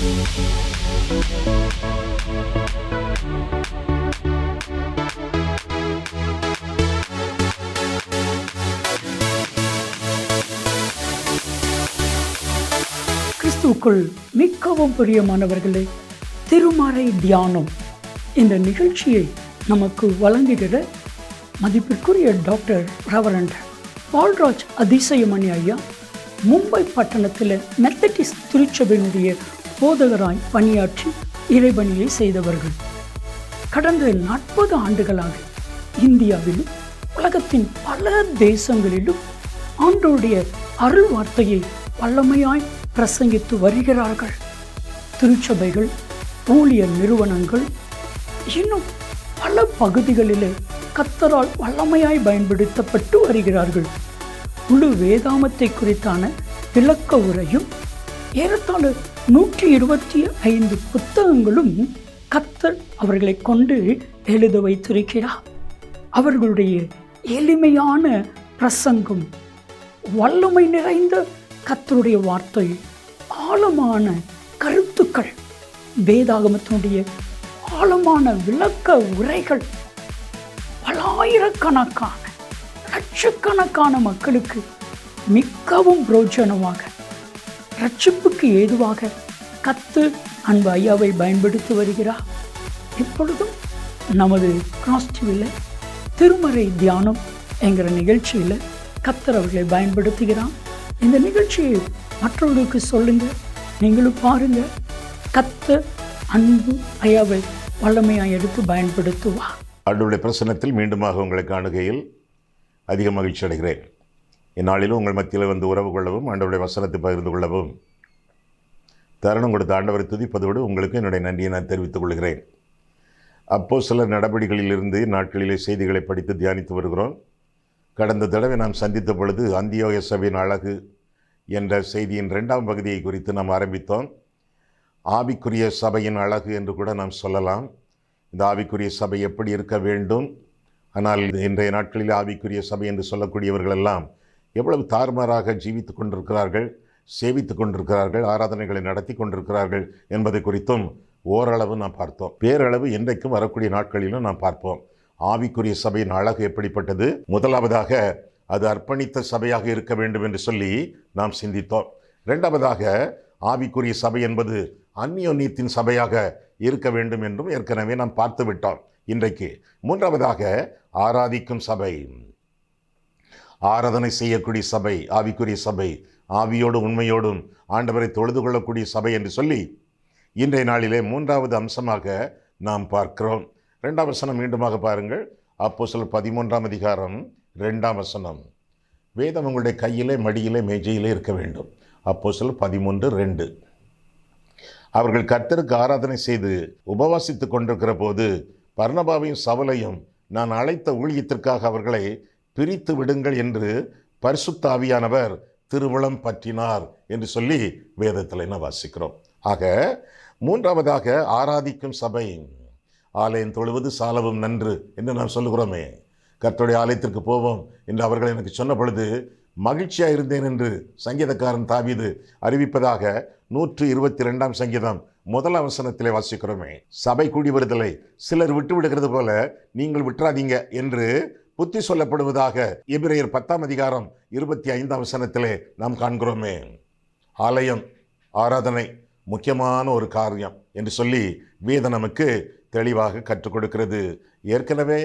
கிறிஸ்துவுக்குள் மிகவும் பிரியமானவர்களே, திருமறை தியானம் இந்த நிகழ்ச்சியை நமக்கு வழங்குகிற மதிப்பிற்குரிய டாக்டர் ரெவரண்ட் பால்ராஜ் அதிசயமணி ஐயா மும்பை பட்டணத்தில் மெத்தடிஸ்ட் திருச்சபையினுடைய போதகராய் பணியாற்றி இறைபணியை செய்தவர்கள். கடந்த 40 ஆண்டுகளாக இந்தியாவிலும் உலகத்தின் பல தேசங்களிலும் ஆண்டவருடைய அருள் வார்த்தையை வல்லமையாய் பிரசங்கித்து வருகிறார்கள். திருச்சபைகள், ஊழியர் நிறுவனங்கள், இன்னும் பல பகுதிகளிலே கர்த்தரால் வல்லமையாய் பயன்படுத்தப்பட்டு வருகிறார்கள். முழு வேதாமத்தை குறித்தான விளக்க உரையும் ஏறத்தாழ 125 புத்தகங்களும் கர்த்தர் அவர்களை கொண்டு எழுத வைத்திருக்கிறார். அவர்களுடைய எளிமையான பிரசங்கம், வல்லமை நிறைந்த கர்த்தருடைய வார்த்தை, ஆழமான கருத்துக்கள், வேதாகமத்தினுடைய ஆழமான விளக்க உரைகள் பலாயிரக்கணக்கான லட்சக்கணக்கான மக்களுக்கு மிகவும் பிரோஜனமாக, ரட்சிப்புக்கு ஏதுவாக கர்த்தர் அன்பு ஐயாவை பயன்படுத்தி வருகிறார். இப்பொழுதும் நமது கிராஸ் டிவியில் திருமறை தியானம் என்கிற நிகழ்ச்சியில் கர்த்தர் அவர்களை பயன்படுத்துகிறார். இந்த நிகழ்ச்சியை மற்றவர்களுக்கு சொல்லுங்க, நீங்களும் பாருங்க. கர்த்தர் அன்பு ஐயாவை வல்லமையாக எடுத்து பயன்படுத்துவார். ஆண்டவருடைய பிரசன்னத்தில் மீண்டுமாக உங்களை காணுகையில் அதிக மகிழ்ச்சி அடைகிறேன். இந்நாளிலும் உங்கள் மத்தியில் வந்து உறவு கொள்ளவும், ஆண்டவருடைய வசனத்தை பகிர்ந்து கொள்ளவும் தருணம் கொடுத்த ஆண்டவரை துதிப்பதோடு உங்களுக்கு என்னுடைய நன்றியை நான் தெரிவித்துக் கொள்கிறேன். அப்போஸ்தலர் நடபடிகளிலிருந்து நாட்களிலே செய்திகளை படித்து தியானித்து வருகிறோம். கடந்த தடவை நாம் சந்தித்த பொழுது அந்தியோகிய சபையின் அழகு என்ற செய்தியின் 2ஆம் பகுதியை குறித்து நாம் ஆரம்பித்தோம். ஆவிக்குரிய சபையின் அழகு என்று கூட நாம் சொல்லலாம். இந்த ஆவிக்குரிய சபை எப்படி இருக்க வேண்டும், ஆனால் இன்றைய நாட்களில் ஆவிக்குரிய சபை என்று சொல்லக்கூடியவர்கள் எல்லாம் எவ்வளவு தாறுமாறாக ஜீவித்து கொண்டிருக்கிறார்கள், சேவித்து கொண்டிருக்கிறார்கள், ஆராதனைகளை நடத்தி கொண்டிருக்கிறார்கள் என்பதை குறித்தும் ஓரளவு நாம் பார்த்தோம். பேரளவு இன்றைக்கும் வரக்கூடிய நாட்களிலும் நாம் பார்ப்போம். ஆவிக்குரிய சபையின் அழகு எப்படிப்பட்டது? முதலாவதாக அது அர்ப்பணித்த சபையாக இருக்க வேண்டும் என்று சொல்லி நாம் சிந்தித்தோம். 2ஆவதாக ஆவிக்குரிய சபை என்பது அந்நியோன்யத்தின் சபையாக இருக்க வேண்டும் என்றும் ஏற்கனவே நாம் பார்த்து விட்டோம். இன்றைக்கு 3ஆவதாக ஆராதிக்கும் சபை, ஆராதனை செய்யக்கூடிய சபை, ஆவிக்குரிய சபை, ஆவியோடும் உண்மையோடும் ஆண்டவரை தொழுது கொள்ளக்கூடிய சபை என்று சொல்லி இன்றைய நாளிலே 3ஆவது அம்சமாக நாம் பார்க்கிறோம். 2ஆம் வசனம் மீண்டுமாக பாருங்கள். அப்போஸ்தலர் 13ஆம் அதிகாரம் 2ஆம் வசனம். வேதம் உங்களுடைய கையிலே, மடியிலே, மேஜையிலே இருக்க வேண்டும். அப்போஸ்தலர் 13:2. அவர்கள் கர்த்தருக்கு ஆராதனை செய்து உபவாசித்து கொண்டிருக்கிற போது பர்னபாவையும் சவுலையும் நான் அழைத்த ஊழியத்திற்காக அவர்களை பிரித்து விடுங்கள் என்று பரிசுத்த ஆவியானவர் திருவுளம் பற்றினார் என்று சொல்லி வேதத்தில் என்ன வாசிக்கிறோம். ஆக 3ஆவதாக ஆராதிக்கும் சபை. ஆலயம் தொழுவது சாலவும் நன்று என்று நாம் சொல்லுகிறோமே. கர்த்தருடைய ஆலயத்திற்கு போவோம் என்று அவர்கள் எனக்கு சொன்ன பொழுது மகிழ்ச்சியாக இருந்தேன் என்று சங்கீதக்காரன் தாவீது அறிவிப்பதாக 122ஆம் சங்கீதம் 1ஆம் வசனத்திலே வாசிக்கிறோமே. சபை கூடி வருதலை சிலர் விட்டு விடுகிறது போல நீங்கள் விட்டுறாதீங்க என்று புத்தி சொல்லப்படுவதாக எபிரேயர் 10ஆம் அதிகாரம் 25ஆம் வசனத்திலே நாம் காண்கிறோமே. ஆலயம், ஆராதனை முக்கியமான ஒரு காரியம் என்று சொல்லி வேதம் நமக்கு தெளிவாக கற்றுக் கொடுக்கிறது. ஏற்கனவே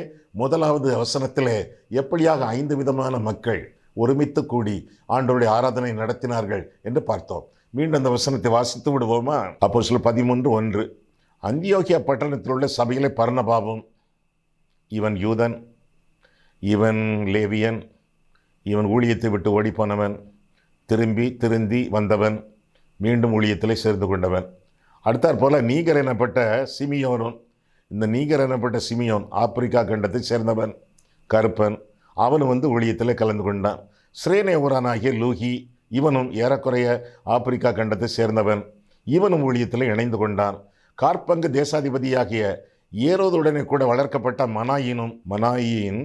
1வது வசனத்திலே எப்படியாக 5 விதமான மக்கள் ஒருமித்து கூடி ஆண்டவருடைய ஆராதனை நடத்தினார்கள் என்று பார்த்தோம். மீண்டும் அந்த வசனத்தை வாசித்து விடுவோமா? அப்போஸ்தலர் 13:1. அந்தியோகியா பட்டணத்தில் உள்ள சபையிலே பர்னபாவும், இவன் யூதன், இவன் லேவியன், இவன் ஊழியத்தை விட்டு ஓடிப்போனவன், திருந்தி வந்தவன், மீண்டும் ஊழியத்திலே சேர்ந்து கொண்டவன். அடுத்தாற் போல நீகர் எனப்பட்ட சிமியோனும். இந்த நீகர் எனப்பட்ட சிமியோன் ஆப்பிரிக்கா கண்டத்தை சேர்ந்தவன், கருப்பன். அவனும் ஊழியத்தில் கலந்து கொண்டான். சிரேனே ஊரானாகிய லூகி, இவனும் ஏறக்குறைய ஆப்பிரிக்கா கண்டத்தை சேர்ந்தவன், இவனும் ஊழியத்தில் இணைந்து கொண்டான். கார்பங்கு தேசாதிபதியாகிய ஏரோதுடனே கூட வளர்க்கப்பட்ட மனாயின்,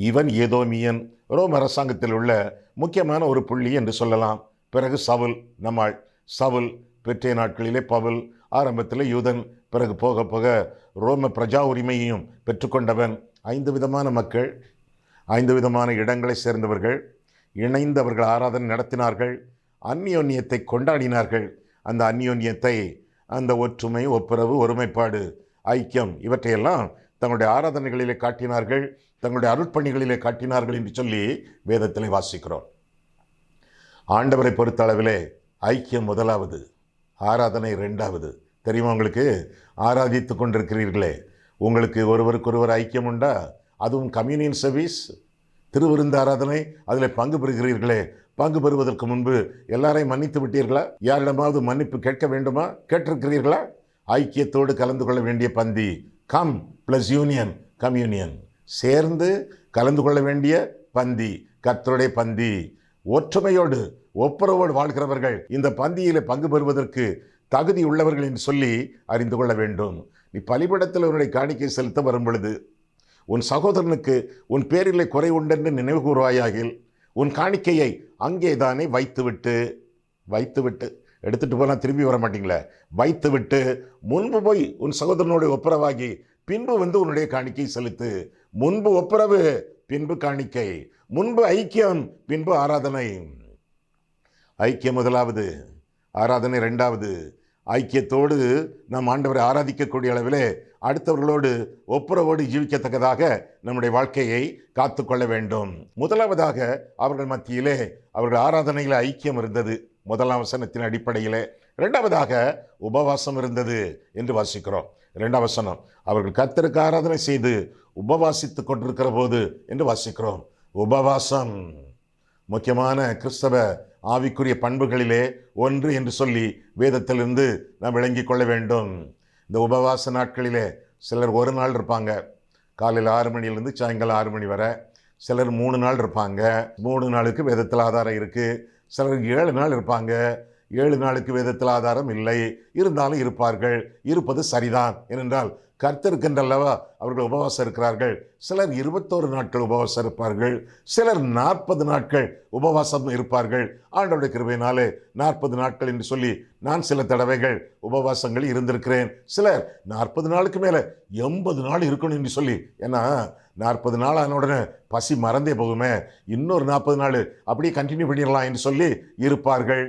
இவன் ஏதோமியன், ரோம் அரசாங்கத்தில் உள்ள முக்கியமான ஒரு புள்ளி என்று சொல்லலாம். பிறகு சவுல், பெற்ற நாட்களிலே பவுல் ஆரம்பத்தில் யூதன், பிறகு போக போக ரோம பிரஜா உரிமையையும் பெற்றுக்கொண்டவன். 5 விதமான மக்கள், 5 விதமான இடங்களை சேர்ந்தவர்கள் இணைந்து அவர்கள் ஆராதனை நடத்தினார்கள். அந்நியோன்யத்தை கொண்டாடினார்கள். அந்த அந்நியோன்யத்தை, அந்த ஒற்றுமை, ஒப்புரவு, ஒருமைப்பாடு, ஐக்கியம் இவற்றையெல்லாம் தங்களுடைய ஆராதனைகளிலே காட்டினார்கள், தங்களுடைய அருட்பணிகளிலே காட்டினார்கள் என்று சொல்லி வேதத்திலே வாசிக்கிறோம். ஆண்டவரை பொறுத்த அளவிலே ஐக்கியம் முதலாவது, ஆராதனை 2வது. தெரியுமா உங்களுக்கு? ஆராதித்து கொண்டிருக்கிறீர்களே, உங்களுக்கு ஒருவருக்கொருவர் ஐக்கியம் உண்டா? அதுவும் கம்யூனியன் சர்வீஸ், திருவிருந்து ஆராதனை, அதில் பங்கு பெறுகிறீர்களே, பங்கு பெறுவதற்கு முன்பு எல்லாரையும் மன்னித்து விட்டீர்களா? யாரிடமாவது மன்னிப்பு கேட்க வேண்டுமா? கேட்டிருக்கிறீர்களா? ஐக்கியத்தோடு கலந்து கொள்ள வேண்டிய பந்தி, கம் ப்ளஸ் யூனியன், கம்யூனியன், சேர்ந்து கலந்து கொள்ள வேண்டிய பந்தி, கர்த்தருடைய பந்தி. ஒற்றுமையோடு ஒப்புரவோடு வாழ்கிறவர்கள் இந்த பந்தியிலே பங்கு பெறுவதற்கு தகுதி உள்ளவர்கள் என்று சொல்லி அறிந்து கொள்ள வேண்டும். நீ பலிபீடத்தில் உன்னுடைய காணிக்கை செலுத்த வரும் பொழுது உன் சகோதரனுக்கு உன் பேரிலே குறை உண்டென்று நினைவு கூறுவாயாகில் உன் காணிக்கையை அங்கே தானே வைத்துவிட்டு எடுத்துட்டு போனால் திரும்பி வர மாட்டீங்களே, வைத்துவிட்டு முன்பு போய் உன் சகோதரனுடைய ஒப்புரவாகி பின்பு வந்து உன்னுடைய காணிக்கை செலுத்து. முன்பு ஒப்புரவு, பின்பு காணிக்கை, முன்பு ஐக்கியம், பின்பு ஆராதனை. ஐக்கியம் முதலாவது, ஆராதனை 2வது. ஐக்கியத்தோடு நாம் ஆண்டவரை ஆராதிக்கக்கூடிய அளவிலே அடுத்தவர்களோடு ஒப்புரவோடு ஜீவிக்கத்தக்கதாக நம்முடைய வாழ்க்கையை காத்துக்கொள்ள வேண்டும். முதலாவதாக அவர்கள் மத்தியிலே அவர்கள் ஆராதனையில் ஐக்கியம் இருந்தது, 1ஆம் வசனத்தின் அடிப்படையிலே. 2வதாக உபவாசம் இருந்தது என்று வாசிக்கிறோம். 2ஆம் வசனம், அவர்கள் கர்த்தருக்கு ஆராதனை செய்து உபவாசித்து கொண்டிருக்கிற போது என்று வாசிக்கிறோம். உபவாசம் முக்கியமான கிறிஸ்தவ ஆவிக்குரிய பண்புகளிலே ஒன்று என்று சொல்லி வேதத்திலிருந்து நாம் விளங்கிக் கொள்ள வேண்டும். இந்த உபவாச நாட்களிலே சிலர் 1 நாள் இருப்பாங்க, காலையில் 6 மணியிலிருந்து சாயங்காலம் 6 மணி வரை. சிலர் 3 நாள் இருப்பாங்க, 3 நாளுக்கு வேதத்தில் ஆதாரம் இருக்குது. சிலர் 7 நாள் இருப்பாங்க, 7 நாளுக்கு வேதத்தில் ஆதாரம் இல்லை, இருந்தாலும் இருப்பார்கள். இருப்பது சரிதான். ஏனென்றால் கர்த்தருக்கென்றல்லவா அவர்கள் உபவாசம் இருக்கிறார்கள். சிலர் 21 நாட்கள் உபவாசம் இருப்பார்கள், சிலர் 40 நாட்கள் உபவாசம் இருப்பார்கள். ஆண்டவருடைய கிருபையினாலே 40 நாட்கள் என்று சொல்லி நான் சில தடவைகள் உபவாசங்கள் இருந்திருக்கிறேன். சிலர் 40 நாளுக்கு மேலே 80 நாள் இருக்கணும் என்று சொல்லி, ஏன்னா 40 நாள் ஆன உடனே பசி மறந்தே போகுமே, இன்னொரு 40 நாள் அப்படியே கண்டினியூ பண்ணிடலாம் என்று சொல்லி இருப்பார்கள்.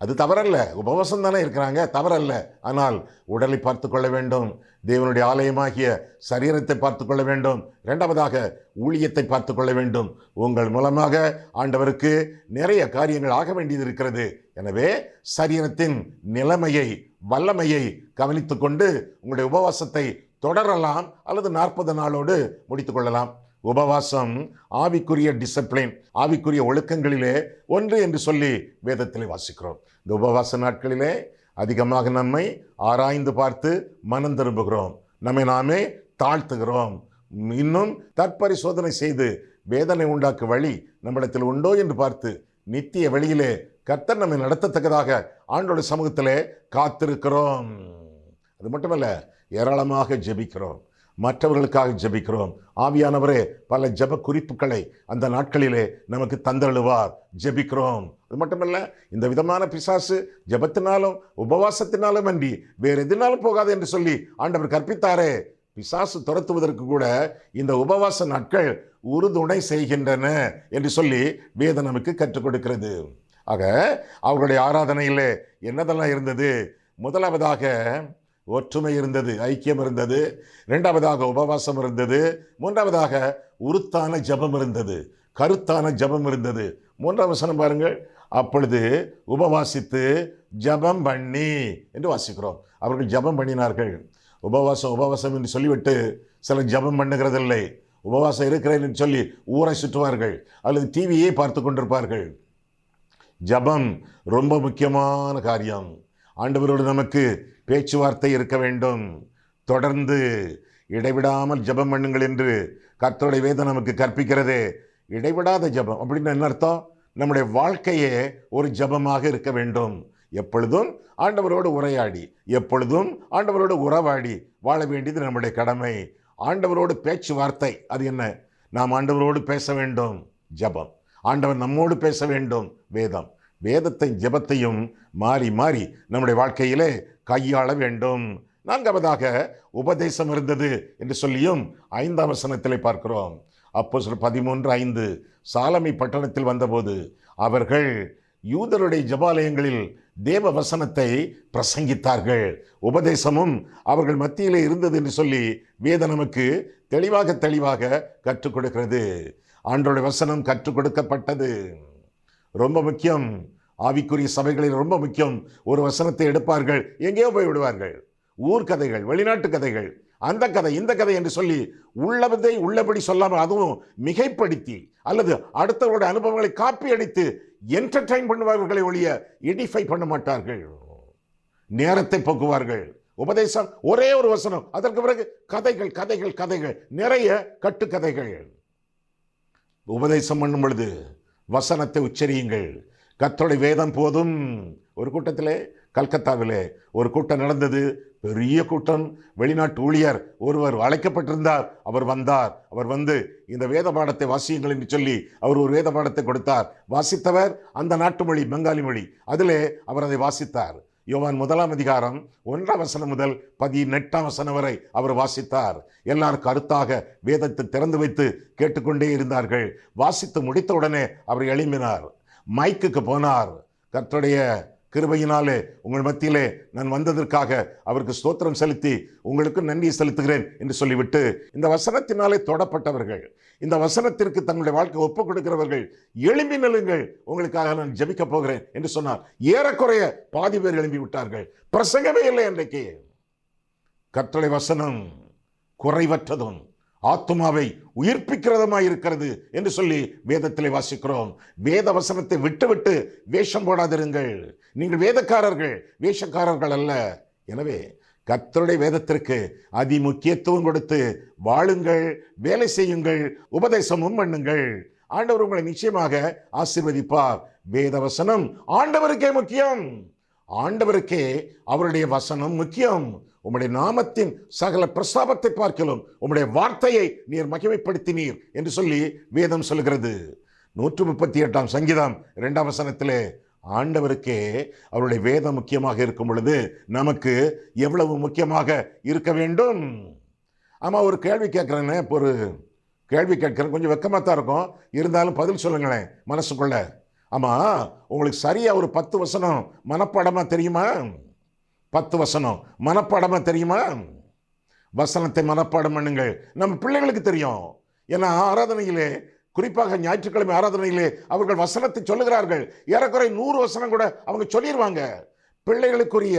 அது தவறல்ல, உபவாசம் தானே இருக்கிறாங்க, தவறல்ல. ஆனால் உடலை பார்த்து கொள்ள வேண்டும், தேவனுடைய ஆலயமாகிய சரீரத்தை பார்த்து கொள்ள வேண்டும். 2வதாக ஊழியத்தை பார்த்து கொள்ள வேண்டும். உங்கள் மூலமாக ஆண்டவருக்கு நிறைய காரியங்கள் ஆக வேண்டியது இருக்கிறது. எனவே சரீரத்தின் நிலைமையை, வல்லமையை கவனித்து கொண்டு உங்களுடைய உபவாசத்தை தொடரலாம் அல்லது 40 நாளோடு முடித்து கொள்ளலாம். உபவாசம் ஆவிக்குரிய டிசிப்ளின், ஆவிக்குரிய ஒழுக்கங்களிலே ஒன்று என்று சொல்லி வேதத்திலே வாசிக்கிறோம். இந்த உபவாச நாட்களிலே அதிகமாக நம்மை ஆராய்ந்து பார்த்து மனம் திரும்புகிறோம், நம்மை நாமே தாழ்த்துகிறோம். இன்னும் தற்பரிசோதனை செய்து வேதனை உண்டாக்கும் வழி நம்மிடத்தில் உண்டோ என்று பார்த்து நித்திய வழியிலே கர்த்தர் நம்மை நடத்தத்தக்கதாக ஆண்டோட சமூகத்திலே காத்திருக்கிறோம். அது மட்டுமல்ல, ஏராளமாக ஜெபிக்கிறோம், மற்றவர்களுக்காக ஜெபிக்கிறோம். ஆவியானவரே பல ஜெப குறிப்புகளை அந்த நாட்களிலே நமக்கு தந்தருளுவார், ஜெபிக்கிறோம். அது மட்டுமல்ல, இந்த விதமான பிசாசு ஜெபத்தினாலும் உபவாசத்தினாலும் அன்றி வேறு எதினாலும் போகாது என்று சொல்லி ஆண்டவர் கற்பித்தாரே. பிசாசு துரத்துவதற்கு கூட இந்த உபவாச நாட்கள் உறுதுணை செய்கின்றன என்று சொல்லி வேதம் நமக்கு கற்றுக் கொடுக்கிறது. ஆக அவர்களுடைய ஆராதனையிலே என்னதெல்லாம் இருந்தது? முதலாவதாக ஒற்றுமை இருந்தது, ஐக்கியம் இருந்தது. 2வதாக உபவாசம் இருந்தது. 3வதாக உருத்தான ஜபம் இருந்தது, கருத்தான ஜபம் இருந்தது. 3ஆம் வசனம் பாருங்கள், அப்பொழுது உபவாசித்து ஜபம் பண்ணி என்று வாசிக்கிறோம். அவர்கள் ஜபம் பண்ணினார்கள். உபவாசம் என்று சொல்லிவிட்டு சிலர் ஜபம் பண்ணுகிறதில்லை. உபவாசம் இருக்கிறேன் என்று சொல்லி ஊரை சுற்றுவார்கள் அல்லது டிவியை பார்த்து கொண்டிருப்பார்கள். ஜபம் ரொம்ப முக்கியமான காரியம். ஆண்டவரோடு நமக்கு பேச்சுவார்த்தை இருக்க வேண்டும். தொடர்ந்து இடைவிடாமல் ஜபம் பண்ணுங்கள் என்று கர்த்தருடைய வேதம் நமக்கு கற்பிக்கிறதே. இடைவிடாத ஜபம் அப்படின்னு என்ன அர்த்தம்? நம்முடைய வாழ்க்கையே ஒரு ஜபமாக இருக்க வேண்டும். எப்பொழுதும் ஆண்டவரோடு உரையாடி, எப்பொழுதும் ஆண்டவரோடு உறவாடி வாழ வேண்டியது நம்முடைய கடமை. ஆண்டவரோடு பேச்சுவார்த்தை, அது என்ன? நாம் ஆண்டவரோடு பேச வேண்டும், ஜபம். ஆண்டவர் நம்மோடு பேச வேண்டும், வேதம். வேதத்தை ஜெபத்தையும் மாறி மாறி நம்முடைய வாழ்க்கையிலே கையாள வேண்டும். 4வதாக உபதேசம் இருந்தது என்று சொல்லியும் 5ஆம் வசனத்திலே பார்க்கிறோம். அப்போஸ்தலர் 13:5 சாலமி பட்டணத்தில் வந்தபோது அவர்கள் யூதருடைய ஜெபாலயங்களில் தேவ வசனத்தை பிரசங்கித்தார்கள். உபதேசமும் அவர்கள் மத்தியிலே இருந்தது என்று சொல்லி வேதம் நமக்கு தெளிவாக கற்றுக் கொடுக்கிறது. ஆண்டவருடைய வசனம் கற்றுக் கொடுக்கப்பட்டது. ரொம்ப முக்கியம். ஆவிக்குரிய சபைகளில் ரொம்ப முக்கியம். ஒரு வசனத்தை எடுப்பார்கள், எங்கேயோ போய் விடுவார்கள். ஊர்கதைகள், வெளிநாட்டு கதைகள், அந்த கதை இந்த கதை என்று சொல்லி உள்ளதை உள்ளபடி சொல்லாமல், அதுவும் மிகைப்படுத்தி அல்லது அடுத்தவருடைய அனுபவங்களை காப்பி அடித்து என்டர்டைன் பண்ணுவார்களை ஒழிய எடிஃபை பண்ண மாட்டார்கள். நேரத்தை போக்குவார்கள். உபதேசம் ஒரே ஒரு வசனம், அதற்கு பிறகு கதைகள் கதைகள் கதைகள், நிறைய கட்டுக்கதைகள். உபதேசம் பண்ணும் பொழுது வசனத்தை உச்சரியுங்கள். கர்த்தருடைய வேதம் போதும். ஒரு கூட்டத்திலே, கல்கத்தாவிலே ஒரு கூட்டம் நடந்தது. பெரிய கூட்டம். வெளிநாட்டு ஊழியர் ஒருவர் அழைக்கப்பட்டிருந்தார். அவர் வந்தார். அவர் வந்து இந்த வேத பாடத்தை வாசியுங்கள் என்று சொல்லி அவர் ஒரு வேத பாடத்தை கொடுத்தார். வாசித்தவர் அந்த நாட்டு மொழி, பெங்காலி மொழி. அதிலே அவர் அதை வாசித்தார். யோவான் 1ஆம் அதிகாரம் 1ஆம் வசனம் முதல் 18ஆம் வசனம் வரை அவர் வாசித்தார். எல்லாரும் கருத்தாக வேதத்தை திறந்து வைத்து கேட்டுக்கொண்டே இருந்தார்கள். வாசித்து முடித்த உடனே அவர் எழும்பினார். மைக்குக்கு போனார். கர்த்தருடைய கிருபையினாலே உங்கள் மத்தியிலே நான் வந்ததற்காக அவருக்கு ஸ்தோத்திரம் செலுத்தி உங்களுக்கு நன்றி செலுத்துகிறேன் என்று சொல்லிவிட்டு, இந்த வசனத்தினாலே தொடப்பட்டவர்கள், இந்த வசனத்திற்கு தங்களுடைய வாழ்க்கை ஒப்புக் கொடுக்கிறவர்கள், எழும்பி நில்லுங்கள், உங்களுக்காக நான் ஜெபிக்க போகிறேன் என்று சொன்னார். ஏறக்குறைய பாதி பேர் எழும்பி விட்டார்கள். பிரசங்கமே இல்லை. அன்றைக்கு கர்த்தருடைய வசனம் குறைவற்றதும் ஆத்துமாவை உயிர்ப்பிக்கிறதுமாய் இருக்கிறது என்று சொல்லி வேதத்திலே வாசிக்கிறோம். வேத வசனத்தை விட்டு வேஷம் போடாதிருங்கள். நீங்கள் வேதக்காரர்கள், வேஷக்காரர்கள் அல்ல. எனவே கர்த்தருடைய வேதத்திற்கு அதி முக்கியத்துவம் கொடுத்து வாழுங்கள், வேலை செய்யுங்கள், உபதேசமும் பண்ணுங்கள். ஆண்டவர் உங்களை நிச்சயமாக ஆசீர்வதிப்பார். வேத வசனம் ஆண்டவருக்கே முக்கியம். ஆண்டவருக்கே அவருடைய வசனம் முக்கியம். உம்முடைய நாமத்தின் சகல பிரஸ்தாபத்தை பார்க்கலாம் உம்முடைய வார்த்தையை நீர் மகிமைப்படுத்தினீர் என்று சொல்லி வேதம் சொல்கிறது. 138ஆம் சங்கீதம் 2ஆம் வசனத்திலே ஆண்டவருக்கே அவருடைய வேதம் முக்கியமாக இருக்கும் பொழுது நமக்கு எவ்வளவு முக்கியமாக இருக்க வேண்டும். ஆமாம், ஒரு கேள்வி கேட்குறேன்னு, ஒரு கேள்வி கேட்குறேன், கொஞ்சம் வெக்கமாக தான் இருக்கும், இருந்தாலும் பதில் சொல்லுங்களேன் மனசுக்குள்ள. ஆமாம், உங்களுக்கு சரியாக ஒரு 10 வசனம் மனப்பாடமாக தெரியுமா? 10 வசனம் மனப்பாடமாக தெரியுமா? வசனத்தை மனப்பாடம் பண்ணுங்கள். நம்ம பிள்ளைகளுக்கு தெரியும். ஏன்னா ஆராதனையிலே, குறிப்பாக ஞாயிற்றுக்கிழமை ஆராதனையிலே அவர்கள் வசனத்தை சொல்லுகிறார்கள். ஏறக்குறை 100 வசனம் கூட அவங்க சொல்லிடுவாங்க. பிள்ளைகளுக்குரிய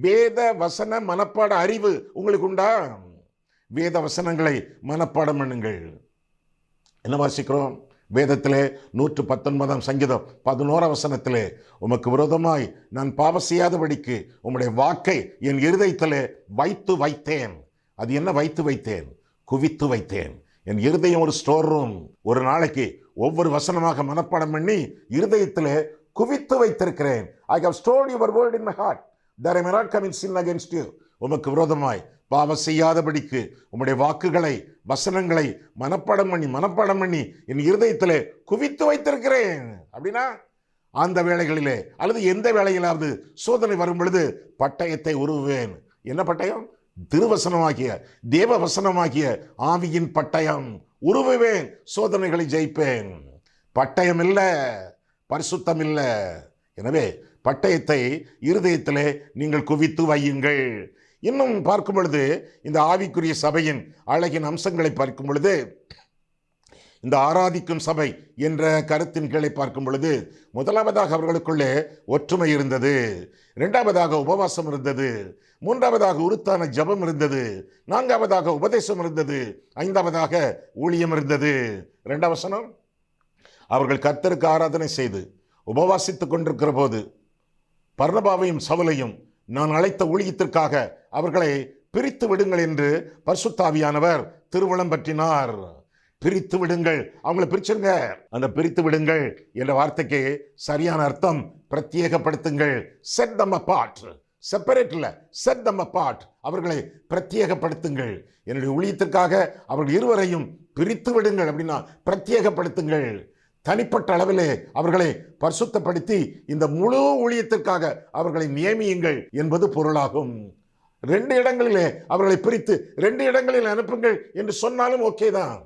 வேத வசன மனப்பாட அறிவு உங்களுக்கு உண்டா? வேத வசனங்களை மனப்பாடம் பண்ணுங்கள். என்ன வாசிக்கிறோம் வேதத்திலே? 119ஆம் சங்கீதம் 11ஆம் வசனத்திலே, உமக்கு விரோதமாய் நான் பாவம் செய்யாதபடிக்கு உம்முடைய வாக்கை என் இருதயத்திலே வைத்து வைத்தேன். அது என்ன வைத்து வைத்தேன்? குவித்து வைத்தேன். என் இருதயம் ஒரு ஸ்டோர் ரூம். ஒரு நாளைக்கு ஒவ்வொரு வசனமாக மனப்பாடம் பண்ணி இருதயத்திலே குவித்து வைத்திருக்கிறேன். I have stored your word in my heart that I may not come in sin against you. உமக்கு விரோதமாய் பாவம் செய்யாதபடிக்கு உம்முடைய வாக்குகளை, வசனங்களை மனப்பாடம் பண்ணி என் இருதயத்திலே குவித்து வைத்திருக்கிறேன். அப்படின்னா அந்த வேளைகளிலே அல்லது எந்த வேளையிலாவது சோதனை வரும் பொழுது பட்டயத்தை உருவுவேன். என்ன பட்டயம்? திருவசனமாகிய தேவ வசனமாகிய ஆவியின் பட்டயம் உருவுவேன். சோதனைகளை ஜெயிப்பேன். பட்டயம் இல்ல, பரிசுத்தம் இல்ல. எனவே பட்டயத்தை இருதயத்திலே நீங்கள் குவித்து வையுங்கள். இன்னும் பார்க்கும் பொழுது இந்த ஆவிக்குரிய சபையின் அழகின் அம்சங்களை பார்க்கும் பொழுது, இந்த ஆராதிக்கும் சபை என்ற கருத்தின் கீழே பார்க்கும் பொழுது, முதலாவதாக அவர்களுக்குள்ளே ஒற்றுமை இருந்தது, 2ஆவதாக உபவாசம் இருந்தது, 3ஆவதாக உருத்தான ஜபம் இருந்தது, 4ஆவதாக உபதேசம் இருந்தது, 5ஆவதாக ஊழியம் இருந்தது. 2ஆம் வசனம், அவர்கள் கர்த்தருக்கு ஆராதனை செய்து உபவாசித்துக் கொண்டிருக்கிற போது பர்னபாவையும் சவுலையும் நான் அழைத்த ஊழியத்திற்காக அவர்களை பிரித்து விடுங்கள் என்று பரிசுத்த ஆவியானவர் திருவுளம் பற்றினார். பிரித்து விடுங்கள், அவங்களை பிரிச்சுங்க. அந்த பிரித்து விடுங்கள் என்ற வார்த்தைக்கு சரியான அர்த்தம் பிரத்யேகப்படுத்துங்கள். Set them apart. செப்பரேட் இல்ல, செட் தம் அபார்ட். அவர்களை பிரத்யேகப்படுத்துங்கள். என்னுடைய ஊழியத்திற்காக அவர்கள் இருவரையும் பிரித்து விடுங்கள். அப்படின்னா பிரத்யேகப்படுத்துங்கள். தனிப்பட்ட அளவிலே அவர்களை பரிசுத்தப்படுத்தி இந்த முழு ஊழியத்திற்காக அவர்களை நியமியுங்கள் என்பது பொருளாகும். 2 இடங்களிலே அவர்களை பிரித்து 2 இடங்களில் அனுப்புங்கள் என்று சொன்னாலும் ஓகே தான்.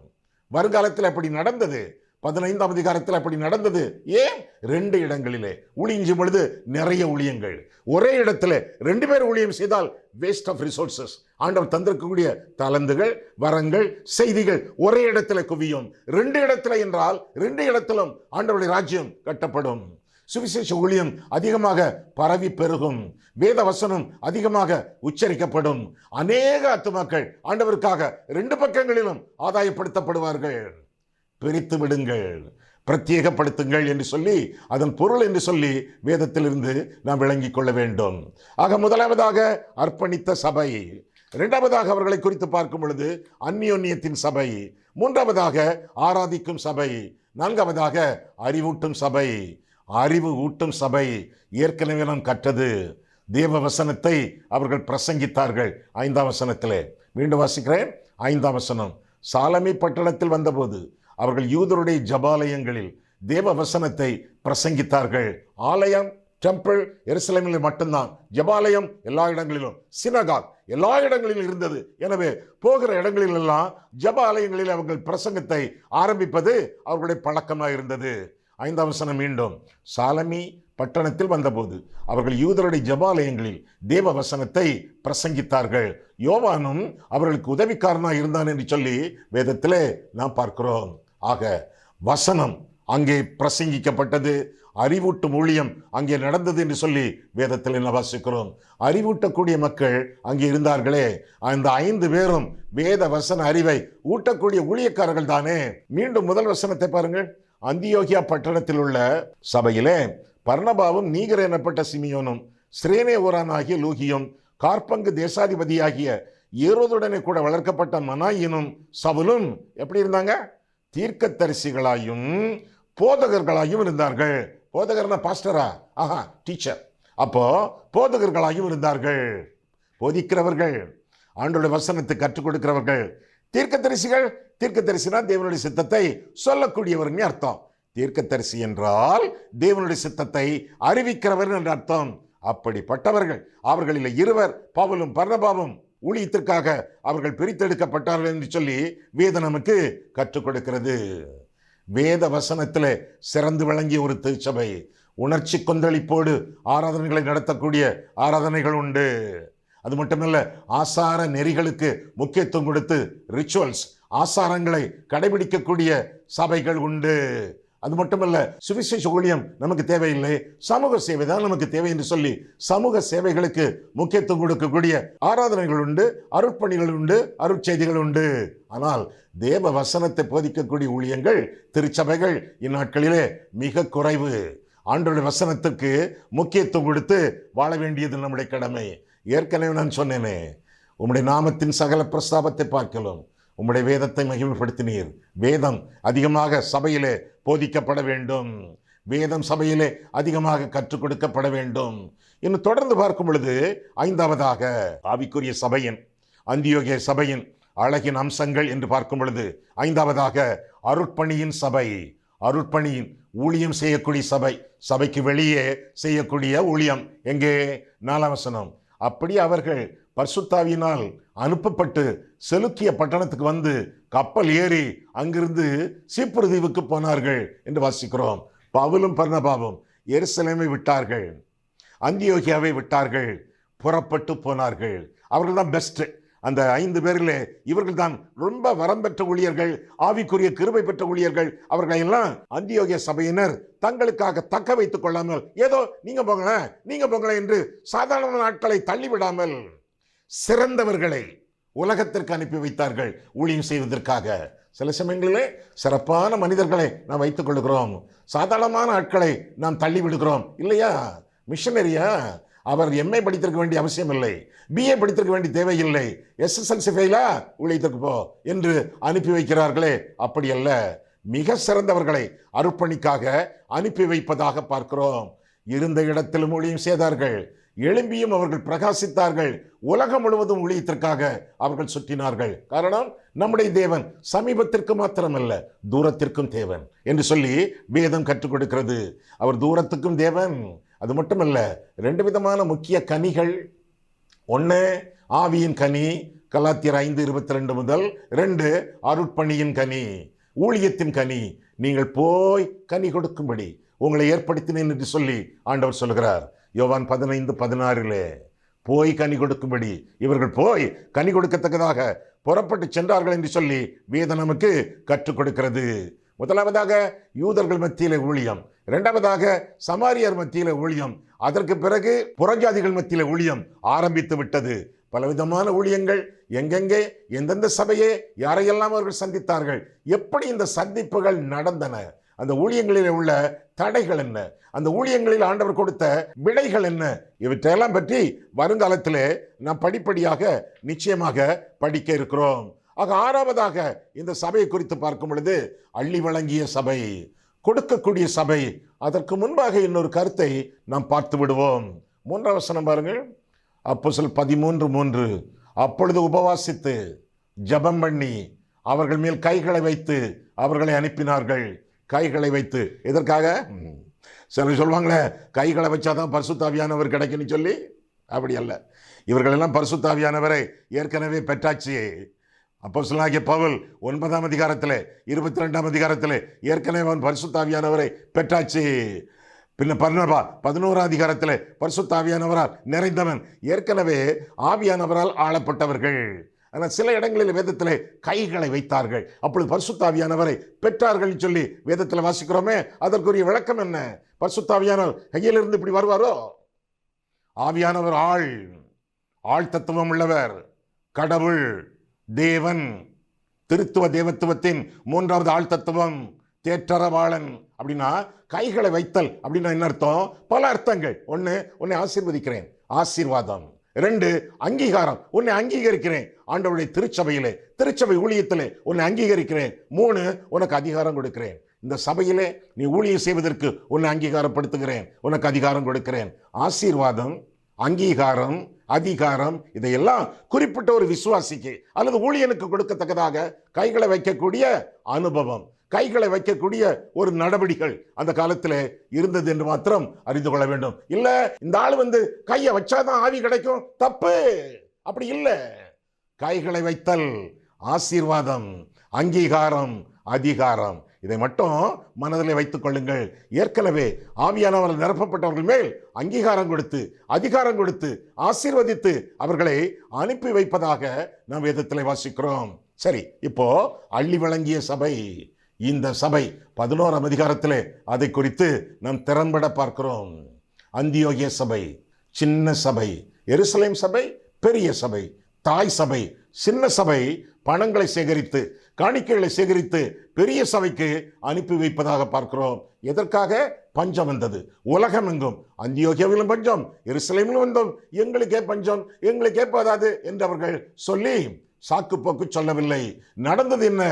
வருங்காலத்தில் அப்படி நடந்தது. 15ஆம் அதிகாரத்தில் அப்படி நடந்தது. ஏன் 2 இடங்களிலே ஊழியம் செய்யும் பொழுது நிறைய ஊழியங்கள் ஒரே இடத்துல 2 பேர் ஊழியம் செய்தால் வேஸ்ட் ஆஃப் ரிசோர்சஸ். ஆண்டவர் தந்திருக்கக்கூடிய தலந்துகள், வரங்கள், செய்திகள் ஒரே இடத்துல குவியும். 2 இடத்துல என்றால் 2 இடத்திலும் ஆண்டவருடைய ராஜ்யம் கட்டப்படும். சுவிசேஷ ஊழியம் அதிகமாக பரவி பெருகும். வேத வசனம் அதிகமாக உச்சரிக்கப்படும். அநேக ஆத்துமாக்கள் ஆண்டவருக்காக 2 பக்கங்களிலும் ஆதாயப்படுத்தப்படுவார்கள். பிரித்து விடுங்கள், பிரத்யேகப்படுத்துங்கள் என்று சொல்லி அதன் பொருள் என்று சொல்லி வேதத்திலிருந்து நாம் விளங்கிக் கொள்ள வேண்டும். ஆக முதலாவதாக அர்ப்பணித்த சபை, 2வதாக அவர்களை குறித்து பார்க்கும் பொழுது அந்யோன்யத்தின் சபை, 3வதாக ஆராதிக்கும் சபை, 4வதாக அறிவூட்டும் சபை. அறிவு ஊட்டும் சபை ஏற்கனவே நாம் கற்றது. தேவ வசனத்தை அவர்கள் பிரசங்கித்தார்கள். 5ஆம் வசனத்திலே மீண்டும் வாசிக்கிறேன். 5ஆம் வசனம், சாலமி பட்டணத்தில் வந்தபோது அவர்கள் யூதருடைய ஜபாலயங்களில் தேவ வசனத்தை பிரசங்கித்தார்கள். ஆலயம், டெம்பிள் எருசலேமில் மட்டும்தான், ஜபாலயம் எல்லா இடங்களிலும், சினகாக் எல்லா இடங்களிலும் இருந்தது. எனவே போகிற இடங்களிலெல்லாம் ஜபாலயங்களில் அவர்கள் பிரசங்கத்தை ஆரம்பிப்பது அவர்களுடைய பழக்கமாக இருந்தது. 5ஆம் வசனம் மீண்டும், சாலமி பட்டணத்தில் வந்தபோது அவர்கள் யூதருடைய ஜபாலயங்களில் தேவ வசனத்தை பிரசங்கித்தார்கள். யோவானும் அவர்களுக்கு உதவிக்காரனாக இருந்தான் என்று சொல்லி வேதத்திலே நாம் பார்க்கிறோம். ஆக வசனம் அங்கே பிரசங்கிக்கப்பட்டது, அறிவூட்டும் ஊழியம் அங்கே நடந்தது என்று சொல்லி வேதத்தில் என்ன வாசிக்கிறோம். அறிவூட்டக்கூடிய மக்கள் அங்கே இருந்தார்களே, அந்த 5 பேரும் வேத வசன அறிவை ஊட்டக்கூடிய ஊழியக்காரர்கள் தானே. மீண்டும் முதல் வசனத்தை பாருங்கள். அந்தியோகியா பட்டணத்தில் உள்ள சபையிலே பர்னபாவும் நீகர் எனப்பட்ட சிமியோனும் சிரேனே ஊரானாகிய லூகியும் கார்பங்கு தேசாதிபதியாகிய ஏரோதுடனே கூட வளர்க்கப்பட்ட மனாயினும் சவுலும் எப்படி இருந்தாங்க? தீர்க்கதரிசிகளாயும் போதகர்களாயும் இருந்தார்கள். போதகர்னா பாஸ்டரா? ஆஹா, டீச்சர். அப்போ போதகர்களாயும் இருந்தார்கள். போதிக்கிறவர்கள், ஆண்டவருடைய வசனத்தை கற்றுக் கொடுக்கிறவர்கள். தீர்க்கதரிசிகள், தீர்க்கதரிசினா தேவனுடைய சித்தத்தை சொல்லக்கூடியவர்னு அர்த்தம். தீர்க்கதரிசி என்றால் தேவனுடைய சித்தத்தை அறிவிக்கிறவர் என்ற அர்த்தம். அப்படிப்பட்டவர்கள், அவர்களில் 2 பவுலும் பர்னபாவும் ஊழியத்திற்காக அவர்கள் பிரித்தெடுக்கப்பட்டார்கள் என்று சொல்லி வேதம் நமக்கு கற்றுக் கொடுக்கிறது. வேத வசனத்தில் சிறந்து விளங்கிய ஒரு திருச்சபை. உணர்ச்சி கொந்தளிப்போடு ஆராதனைகளை நடத்தக்கூடிய ஆராதனைகள் உண்டு. அது மட்டுமல்ல, ஆசார நெறிகளுக்கு முக்கியத்துவம் கொடுத்து ரிச்சுவல்ஸ், ஆசாரங்களை கடைபிடிக்கக்கூடிய சபைகள் உண்டு. அது மட்டுமல்ல, சுவிசேஷ ஊழியம் நமக்கு தேவையில்லை, சமூக சேவை தான் நமக்கு தேவை என்று சொல்லி சமூக சேவைகளுக்கு முக்கியத்துவம் கொடுக்கக்கூடிய ஆராதனைகள் உண்டு, அருட்பணிகள் உண்டு, அருட்செய்திகள் உண்டு. ஆனால் தேவ வசனத்தை போதிக்கக்கூடிய ஊழியங்கள், திருச்சபைகள் இந்நாட்களிலே மிக குறைவு. ஆண்டவருடைய வசனத்துக்கு முக்கியத்துவம் கொடுத்து வாழ வேண்டியது நம்முடைய கடமை. ஏற்கனவே நான் சொன்னேனே, உம்முடைய நாமத்தின் சகல பிரஸ்தாபத்தை பார்க்கலாம், உம்முடைய வேதத்தை மகிமைப்படுத்தினீர். வேதம் அதிகமாக சபையிலே போதிக்கப்பட வேண்டும். வேதம் சபையிலே அதிகமாக கற்றுக் கொடுக்கப்பட வேண்டும். இன்னும் தொடர்ந்து பார்க்கும் பொழுது 5வதாக ஆவிக்குரிய சபையின், அந்தியோகிய சபையின் அழகின் அம்சங்கள் என்று பார்க்கும் பொழுது 5வதாக அருட்பணியின் சபை. அருட்பணியின் ஊழியம் செய்யக்கூடிய சபை, சபைக்கு வெளியே செய்யக்கூடிய ஊழியம். எங்கே? 4ஆம் வசனம், அப்படி அவர்கள் பரிசுத்தாவியினால் அனுப்பப்பட்டு செலுக்கிய பட்டணத்துக்கு வந்து கப்பல் ஏறி அங்கிருந்து சீப்புரு தீவுக்கு போனார்கள் என்று வாசிக்கிறோம். பவுலும் பர்னபாவும் எருசலேமை விட்டார்கள், அந்தியோகியாவை விட்டார்கள், புறப்பட்டு போனார்கள். அவர்கள் தான் பெஸ்ட். அந்த 5 பேரிலே இவர்கள் தான் ரொம்ப வரம் பெற்ற ஊழியர்கள், ஆவிக்குரிய கிருபை பெற்ற ஊழியர்கள். அவர்கள் எல்லாம் அந்தியோகிய சபையினர் தங்களுக்காக தக்க வைத்துக் கொள்ளாமல், ஏதோ நீங்க போங்களேன் என்று சாதாரண நாட்களை தள்ளிவிடாமல் சிறந்தவர்களை உலகத்திற்கு அனுப்பி வைத்தார்கள் ஊழியம் செய்வதற்காக. சில சமயங்களிலே சிறப்பான மனிதர்களை நாம் வைத்துக் கொள்கிறோம், சாதாரணமான ஆட்களை நாம் தள்ளி விடுகிறோம் இல்லையா? மிஷனரியா? அவர் எம்ஏ படித்திருக்க வேண்டிய அவசியம் இல்லை, பிஏ படித்திருக்க வேண்டிய தேவையில்லை, SSLC ஃபெயிலா ஊழியத்துக்கு போ என்று அனுப்பி வைக்கிறார்களே, அப்படி அல்ல. மிக சிறந்தவர்களை அர்ப்பணிக்காக அனுப்பி வைப்பதாக பார்க்கிறோம். இருந்த இடத்திலும் ஊழியம் செய்தார்கள், எழும்பியும் அவர்கள் பிரகாசித்தார்கள். உலகம் முழுவதும் ஊழியத்திற்காக அவர்கள் சுற்றினார்கள். காரணம், நம்முடைய தேவன் சமீபத்திற்கு மாத்திரமல்ல, தூரத்திற்கும் தேவன் என்று சொல்லி வேதம் கற்றுக் கொடுக்கிறது. அவர் தூரத்துக்கும் தேவன். அது மட்டுமல்ல, 2 விதமான முக்கிய கனிகள். ஒன்று ஆவியின் கனி, கலாத்தியர் 5:22 முதல். 2 அருட்பணியின் கனி, ஊழியத்தின் கனி. நீங்கள் போய் கனி கொடுக்கும்படி உங்களை ஏற்படுத்தினேன் என்று சொல்லி ஆண்டவர் சொல்கிறார். யோவான் 15:16 போய் கனி கொடுக்கும்படி, இவர்கள் போய் கனி கொடுக்கத்தக்கதாக புறப்பட்டு சென்றார்கள் என்று சொல்லி வேதம் நமக்கு கற்றுக் கொடுக்கிறது. முதலாவதாக யூதர்கள் மத்தியிலே ஊழியம், 2வதாக சமாரியர் மத்தியிலே ஊழியம், அதற்கு பிறகு புறஜாதிகள் மத்தியிலே ஊழியம் ஆரம்பித்து விட்டது. பலவிதமான ஊழியங்கள், எங்கெங்கே எந்தெந்த சபையே யாரையெல்லாம் அவர்கள் சந்தித்தார்கள், எப்படி இந்த சந்திப்புகள் நடந்தன, அந்த ஊழியங்களில் உள்ள தடைகள் என்ன, அந்த ஊழியங்களில் ஆண்டவர் கொடுத்த விடைகள் என்ன, இவற்றையெல்லாம் பற்றி வருங்காலத்திலே நாம் படிப்படியாக நிச்சயமாக படிக்க இருக்கிறோம். ஆக 6வதாக இந்த சபையை குறித்து பார்க்கும் பொழுது அள்ளி வழங்கிய சபை, கொடுக்கக்கூடிய சபை. அதற்கு முன்பாக இன்னொரு கருத்தை நாம் பார்த்து விடுவோம். 3ஆம் வசனம் பாருங்கள். அப்போஸ்தலர் 13:3 அப்பொழுது உபவாசித்து ஜெபம் பண்ணி அவர்கள் மேல் கைகளை வைத்து அவர்களை அனுப்பினார்கள். கைகளை வைத்து எதற்காக? சிலர் சொல்லுவாங்களே, கைகளை வச்சாதான் பரிசுத்த ஆவியானவர் கிடைக்குன்னு சொல்லி. அப்படி அல்ல. இவர்களெல்லாம் பரிசுத்த ஆவியானவரை ஏற்கனவே பெற்றாச்சு. அப்போஸ்தலனாகிய பவுல் 9ஆம் அதிகாரத்தில் 22ஆம் அதிகாரத்தில் ஏற்கனவே அவன் பரிசுத்த ஆவியானவரை பெற்றாச்சு. பின்ன பர்னபா 11ஆம் அதிகாரத்தில் பரிசுத்த ஆவியானவரால் நிறைந்தவன், ஏற்கனவே ஆவியானவரால் ஆளப்பட்டவர்கள். ஆனால் சில இடங்களில் வேதத்தில் கைகளை வைத்தார்கள், அப்பொழுது பரிசுத்த ஆவியானவரை பெற்றார்கள் சொல்லி வேதத்தில் வாசிக்கிறோமே. அதற்குரிய விளக்கம் என்ன? பரிசுத்த ஆவியானவர் கையிலிருந்து இப்படி வருவாரோ? ஆவியானவர் ஆள் தத்துவம் உள்ளவர், கடவுள், தேவன், திருத்துவ தேவத்துவத்தின் 3வது ஆள் தத்துவம், தேற்றரவாளன். அப்படின்னா கைகளை வைத்தல் அப்படின்னா என்ன அர்த்தம்? பல அர்த்தங்கள். ஒன்று, உன்னை ஆசீர்வதிக்கிறேன், ஆசீர்வாதம். 2 அங்கீகாரம், உன்னை அங்கீகரிக்கிறேன் ஆண்டவருடைய திருச்சபையிலே, திருச்சபை ஊழியத்திலே உன்னை அங்கீகரிக்கிறேன். 3 உனக்கு அதிகாரம் கொடுக்கிறேன். இந்த சபையிலே நீ ஊழியம் செய்வதற்கு உன்னை அங்கீகாரப்படுத்துகிறேன், உனக்கு அதிகாரம் கொடுக்கிறேன். ஆசீர்வாதம், அங்கீகாரம், அதிகாரம், இதையெல்லாம் குறிப்பிட்ட ஒரு விசுவாசிக்கு அல்லது ஊழியனுக்கு கொடுக்கத்தக்கதாக கைகளை வைக்கக்கூடிய அனுபவம், கைகளை வைக்கக்கூடிய ஒரு நடவடிக்கைகள் அந்த காலத்தில் இருந்தது என்று மாத்திரம் அறிந்து கொள்ள வேண்டும். இல்ல இந்த ஆள் கையை வச்சாதான் ஆவி கிடைக்கும், தப்பு. அப்படி இல்லை. கைகளை வைத்தல், ஆசீர்வாதம், அங்கீகாரம், அதிகாரம், இதை மட்டும் மனதில் வைத்துக் கொள்ளுங்கள். ஏற்கனவே ஆவியானவர்கள் நிரப்பப்பட்டவர்கள் மேல் அங்கீகாரம் கொடுத்து, அதிகாரம் கொடுத்து, ஆசீர்வதித்து அவர்களை அனுப்பி வைப்பதாக நாம் வேதத்தில் வாசிக்கிறோம். சரி, இப்போ அள்ளி வழங்கிய சபை, இந்த சபை 11ஆம் அதிகாரத்திலே அதை குறித்து நாம் திறன்பட பார்க்கிறோம். அந்தியோகிய சபை, சின்ன சபை. எருசலேம் சபை பெரிய சபை, தாய் சபை. சின்ன சபை பணங்களை சேகரித்து, காணிக்கைகளை சேகரித்து பெரிய சபைக்கு அனுப்பி வைப்பதாக பார்க்கிறோம். எதற்காக? பஞ்சம் வந்தது உலகம் எங்கும். அந்தியோகியாவிலும் பஞ்சம், எருசலேமிலும் வந்தோம், எங்களுக்கே பஞ்சம், எங்களுக்கே போதாது என்று அவர்கள் சொல்லி சாக்கு போக்கு சொல்லவில்லை. நடந்தது என்ன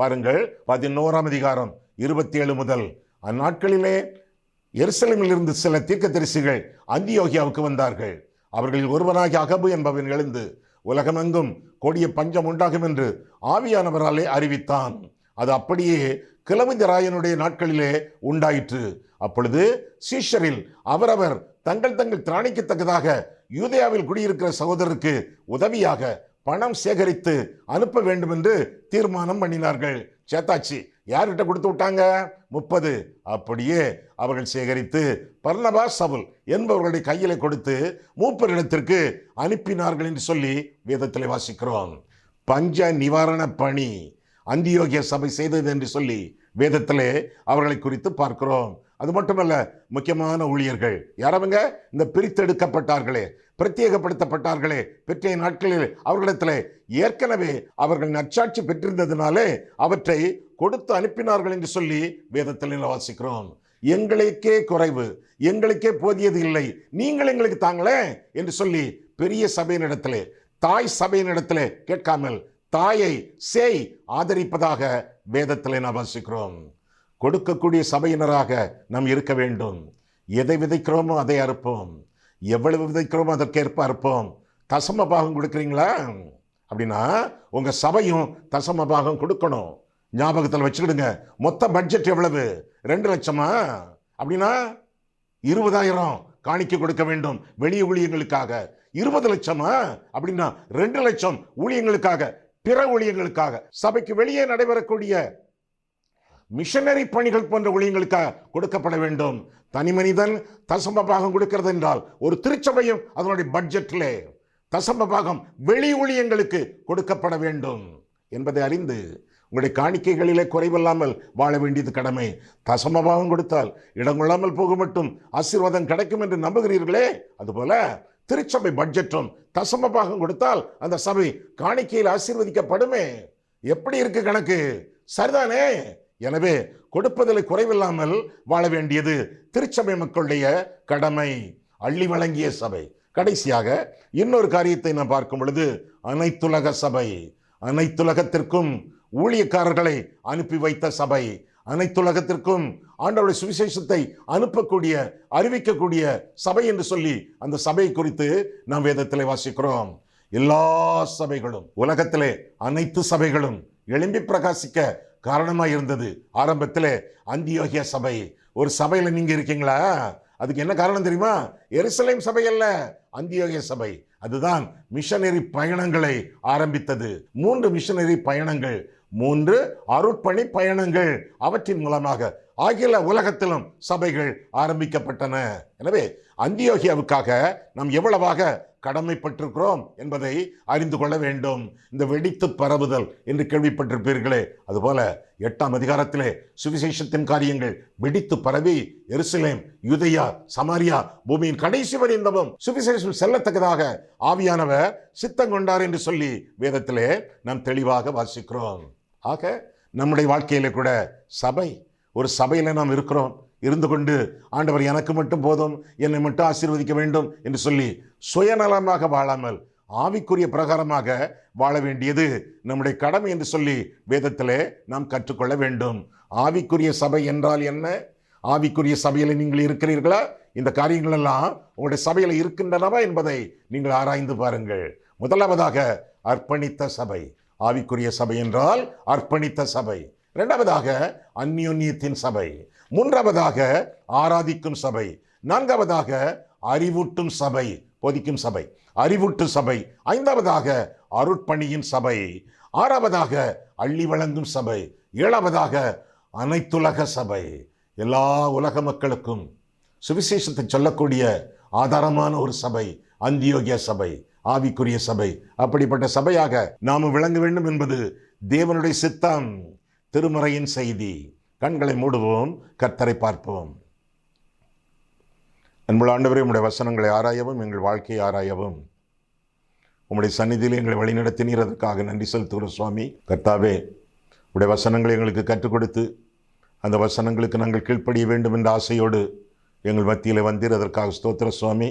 பாருங்கள். 11ஆம் அதிகாரம் 27 முதல். அந்நாட்களிலே எருசலேமில் இருந்து சில தீர்க்கதரிசிகள் அந்தியோகியாவுக்கு வந்தார்கள். அவர்களில் ஒருவனாகிய அகபு என்பவன் எழுந்து உலகமெங்கும் கொடிய பஞ்சம் உண்டாகும் என்று ஆவியானவராலே அறிவித்தான். அது அப்படியே கிளவிந்தராயனுடைய நாட்களிலே உண்டாயிற்று. அப்பொழுது சீஷரில் அவரவர் தங்கள் திராணிக்கத்தக்கதாக யூதேயாவில் குடியிருக்கிற சகோதரருக்கு உதவியாக பணம் சேகரித்து அனுப்ப வேண்டும் என்று தீர்மானம் பண்ணினார்கள். சேத்தாச்சி யார்கிட்ட கொடுத்து விட்டாங்க? 30. அப்படியே அவர்கள் சேகரித்து பர்னபா, சவுல் என்பவர்களுடைய கையிலே கொடுத்து மூப்பரிடத்திற்கு அனுப்பினார்கள் என்று சொல்லி வேதத்திலே வாசிக்கிறோம். பஞ்ச நிவாரண பணி அந்தியோகிய சபை செய்தது என்று சொல்லி வேதத்திலே அவர்களை குறித்து பார்க்கிறோம். அது மட்டுமல்ல, முக்கியமான ஊழியர்கள் யாரவங்க? இந்த பிரித்தெடுக்கப்பட்டார்களே, பிரத்யேகப்படுத்தப்பட்டார்களே, பெற்றைய நாட்களில் அவர்களிடத்தில் ஏற்கனவே அவர்கள் நற்சாட்சி பெற்றிருந்ததினாலே அவற்றை கொடுத்து அனுப்பினார்கள் என்று சொல்லி வேதத்தில் வாசிக்கிறோம். எங்களுக்கே குறைவு, எங்களுக்கே போதியது இல்லை, நீங்கள் எங்களுக்கு தாங்களே என்று சொல்லி பெரிய சபையினிடத்திலே, தாய் சபையினிடத்திலே கேட்காமல் தாயை சேய் ஆதரிப்பதாக வேதத்திலே நாம் வாசிக்கிறோம். கொடுக்கக்கூடிய சபையினராக நாம் இருக்க வேண்டும். எதை விதைக்கிறோமோ அதை அறுப்போம், எவ்வளவு விதைக்கிறோமோ அதற்கேற்ப அறுப்போம். தசம பாகம் கொடுக்குறீங்களா அப்படின்னா உங்கள் சபையும் தசம பாகம் கொடுக்கணும். ஞாபகத்தில் வச்சுக்கிடுங்க. மொத்த பட்ஜெட் எவ்வளவு? 2 லட்சமா? அப்படின்னா 20,000 காணிக்கை கொடுக்க வேண்டும் வெளி ஊழியங்களுக்காக. 20 லட்சமா? அப்படின்னா 2 லட்சம் ஊழியங்களுக்காக, பிற ஊழியங்களுக்காக, சபைக்கு வெளியே நடைபெறக்கூடிய மிஷனரி பணிகள் போன்ற ஊழியங்களுக்காக கொடுக்கப்பட வேண்டும். தனி மனிதன் தசம பாகம் கொடுக்கிறது என்றால் ஒரு திருச்சபையும் அதனுடைய பட்ஜெட்டிலே தசம பாகம் வெளி ஊழியங்களுக்கு கொடுக்கப்பட வேண்டும் என்பதை அறிந்து உங்களுடைய காணிக்கைகளிலே குறைவில்லாமல் வாழ வேண்டியது கடமை. தசம பாகம் கொடுத்தால் இடங்கொள்ளாமல் போக மட்டும் ஆசீர்வாதம் கிடைக்கும் என்று நம்புகிறீர்களே, அதுபோல திருச்சபை பட்ஜெட்டும் தசம பாகம் கொடுத்தால் அந்த சபை காணிக்கையில் ஆசீர்வதிக்கப்படுமே. எப்படி இருக்கு கணக்கு? சரிதானே? எனவே கொடுப்பதில் குறைவில்லாமல் வாழ வேண்டியது திருச்சபை மக்களுடைய கடமை. அள்ளி வழங்கிய சபை. கடைசியாக இன்னொரு காரியத்தை நாம் பார்க்கும் பொழுது அனைத்துலக சபை. அனைத்துலகத்திற்கும் ஊழியக்காரர்களை அனுப்பி வைத்த சபை. அனைத்துலகத்திற்கும் ஆண்டவருடைய சுவிசேஷத்தை அனுப்பக்கூடிய, அறிவிக்கக்கூடிய சபை என்று சொல்லி அந்த சபை குறித்து நாம் வேதத்திலே வாசிக்கிறோம். எல்லா சபைகளும், உலகத்திலே அனைத்து சபைகளும் எழும்பி பிரகாசிக்க காரணமாக இருந்தது ஆரம்பத்திலே அந்தியோகிய சபை. ஒரு சபையில நீங்க இருக்கீங்களா? அதுக்கு என்ன காரணம் தெரியுமா? எருசலேம் சபை அல்ல, அந்தியோகிய சபை. அதுதான் மிஷனரி பயணங்களை ஆரம்பித்தது. 3 மிஷனரி பயணங்கள், 3 அருட்பணி பயணங்கள், அவற்றின் மூலமாக ஆகிய உலகத்திலும் சபைகள் ஆரம்பிக்கப்பட்டன. எனவே அந்தியோகியாவுக்காக நாம் எவ்வளவாக கடமைப்பட்டிருக்கிறோம் என்பதை அறிந்து கொள்ள வேண்டும். இந்த வெடித்து பரவுதல் என்று கேள்விப்பட்டிருப்பீர்களே, அதுபோல 8ஆம் அதிகாரத்திலே சுவிசேஷத்தின் காரியங்கள் வெடித்து பரவி எருசலேம், யூதேயா, சமாரியா, பூமியின் கடைசி வரைந்தமும் சுவிசேஷம் செல்லத்தக்கதாக ஆவியானவர் சித்தம் கொண்டார் என்று சொல்லி வேதத்திலே நாம் தெளிவாக வாசிக்கிறோம். ஆக நம்முடைய வாழ்க்கையிலே கூட சபை, ஒரு சபையில நாம் இருக்கிறோம். இருந்து கொண்டு ஆண்டவர் எனக்கு மட்டும் போதும், என்னை மட்டும் ஆசீர்வதிக்க வேண்டும் என்று சொல்லி சுயநலமாக வாழாமல் ஆவிக்குரிய பிரகாரமாக வாழ வேண்டியது நம்முடைய கடமை என்று சொல்லி வேதத்திலே நாம் கற்றுக்கொள்ள வேண்டும். ஆவிக்குரிய சபை என்றால் என்ன? ஆவிக்குரிய சபையில் நீங்கள் இருக்கிறீர்களா? இந்த காரியங்கள் எல்லாம் உங்களுடைய சபையில் இருக்கின்றனவா என்பதை நீங்கள் ஆராய்ந்து பாருங்கள். முதலாவதாக அர்ப்பணித்த சபை. ஆவிக்குரிய சபை என்றால் அர்ப்பணித்த சபை. இரண்டாவதாக அந்யோன்யத்தின் சபை. மூன்றாவதாக ஆராதிக்கும் சபை. நான்காவதாக அறிவூட்டும் சபை, போதிக்கும் சபை, அறிவூட்டு சபை. ஐந்தாவதாக அருட்பணியின் சபை. ஆறாவதாக அள்ளி வழங்கும் சபை. ஏழாவதாக அனைத்துலக சபை. எல்லா உலக மக்களுக்கும் சுவிசேஷத்தை சொல்லக்கூடிய ஆதாரமான ஒரு சபை அந்தியோகிய சபை, ஆவிக்குரிய சபை. அப்படிப்பட்ட சபையாக நாம் விளங்க வேண்டும் என்பது தேவனுடைய சித்தம். திருமறையின் செய்தி. கண்களை மூடுவோம், கர்த்தரை பார்ப்போம். அன்புள்ள ஆண்டவரே, உம்முடைய வசனங்களை ஆராயவும், எங்கள் வாழ்க்கையை ஆராயவும் உம்முடைய சந்நிதியில் எங்களை வழிநடத்தினீர். அதற்காக நன்றி செலுத்துகிறோம் சுவாமி. கர்த்தாவே, உடைய வசனங்களை எங்களுக்கு கற்றுக் கொடுத்து அந்த வசனங்களுக்கு நாங்கள் கீழ்ப்படிய வேண்டும் என்ற ஆசையோடு எங்கள் மத்தியில் வந்தீர். அதற்காக ஸ்தோத்திர சுவாமி.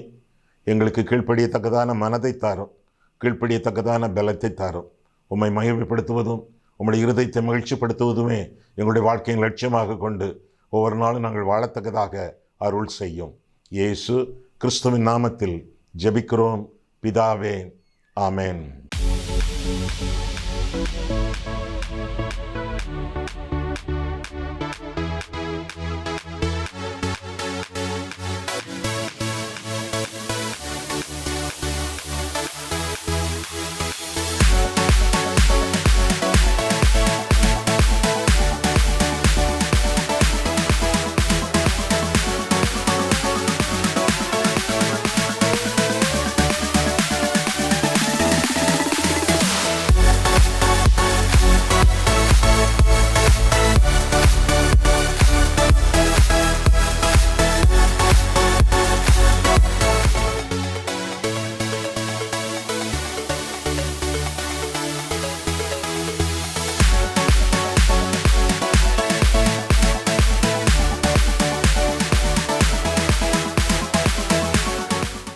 எங்களுக்கு கீழ்ப்படியத்தக்கதான மனதை தாரும், கீழ்ப்படியத்தக்கதான பலத்தை தாரும். உம்மை மகிமைப்படுத்துவதும் உம்முடைய இருதயத்தை மகிழ்ச்சிப்படுத்துவதுமே எங்களுடைய வாழ்க்கையின் லட்சியமாக கொண்டு ஒவ்வொரு நாளும் நாங்கள் வாழத்தக்கதாக அருள் செய்யும். இயேசு கிறிஸ்துவின் நாமத்தில் ஜெபிக்கிறோம் பிதாவே, ஆமென்.